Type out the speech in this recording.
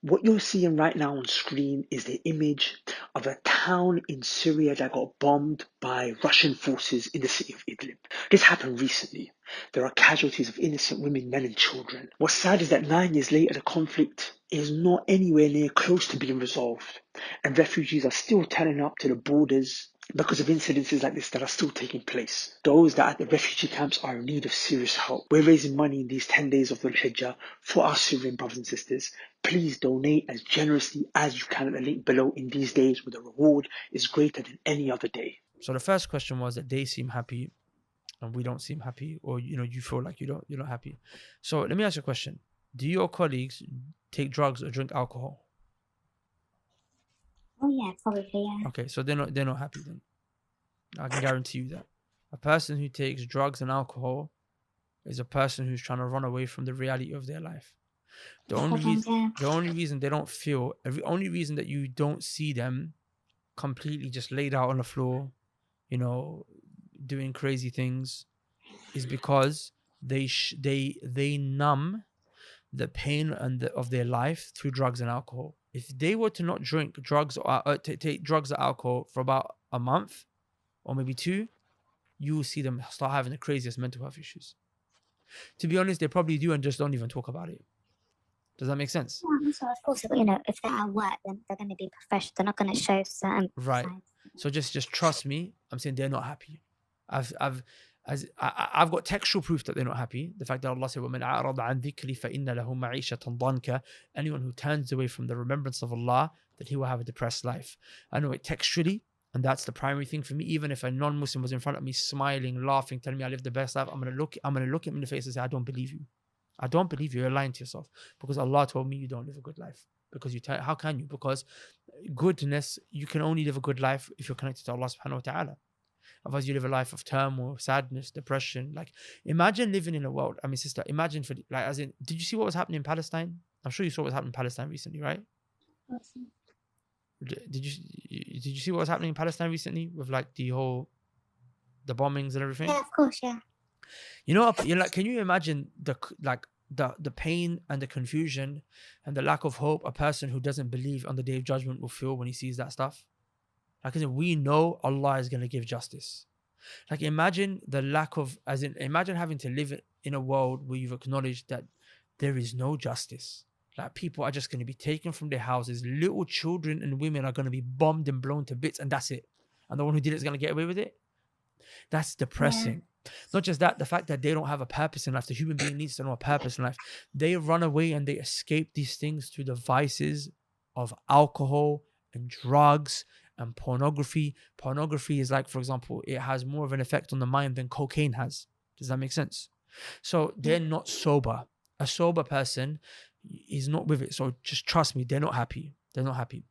What you're seeing right now on screen is the image of a town in Syria that got bombed by Russian forces in the city of Idlib. This happened recently. There are casualties of innocent women, men, and children. What's sad is that 9 years later, the conflict is not anywhere near close to being resolved, and refugees are still turning up to the borders because of incidences like this that are still taking place. Those that are at the refugee camps are in need of serious help. We're raising money in these 10 days of the Hijjah for our Syrian brothers and sisters. Please donate as generously as you can at the link below in these days where the reward is greater than any other day. So the first question was that they seem happy and we don't seem happy, or you feel like you're not happy. So let me ask you a question. Do your colleagues take drugs or drink alcohol? Oh yeah, probably, yeah. Okay, so they're not happy then. I can guarantee you that. A person who takes drugs and alcohol is a person who's trying to run away from the reality of their life. The only reason they don't feel, the only reason that you don't see them completely just laid out on the floor, doing crazy things, is because they numb the pain of their life through drugs and alcohol. If they were to not drink drugs or take drugs or alcohol for about a month or maybe two, you will see them start having the craziest mental health issues. To be honest, they probably do and just don't even talk about it. Does that make sense? Yeah, so of course, if they're at work, then they're going to be professional. They're not going to show certain right signs. So just trust me. I'm saying they're not Happy. I've got textual proof that they're not happy. The fact that Allah said, وَمَنْ أَعْرَضَ عَنْ ذِكْرِي فَإِنَّ لَهُ مَعِيشَةً ضَنْكَ. Anyone who turns away from the remembrance of Allah, that he will have a depressed life. I know it textually, and that's the primary thing for me. Even if a non-Muslim was in front of me, smiling, laughing, telling me I live the best life, I'm gonna look him in the face and say, I don't believe you. I don't believe you. You're lying to yourself, because Allah told me you don't live a good life. Because how can you? Because goodness, you can only live a good life if you're connected to Allah subhanahu wa ta'ala. Otherwise, you live a life of turmoil, sadness, depression. Like, imagine living in a world. I mean, sister, imagine did you see what was happening in Palestine? I'm sure you saw what was happening in Palestine recently, right? Awesome. Did you see what was happening in Palestine recently with like the bombings and everything? Yeah, of course, yeah. Can you imagine the pain and the confusion and the lack of hope a person who doesn't believe on the day of judgment will feel when he sees that stuff? Like I said, we know Allah is going to give justice. Like imagine imagine having to live in a world where you've acknowledged that there is no justice. Like people are just going to be taken from their houses. Little children and women are going to be bombed and blown to bits, and that's it. And the one who did it is going to get away with it. That's depressing. Yeah. Not just that, the fact that they don't have a purpose in life. The human being needs to know a purpose in life. They run away and they escape these things through the vices of alcohol and drugs and pornography. Pornography is like, for example, it has more of an effect on the mind than cocaine has. Does that make sense? So they're not sober. A sober person is not with it. So just trust me, they're not happy. They're not happy.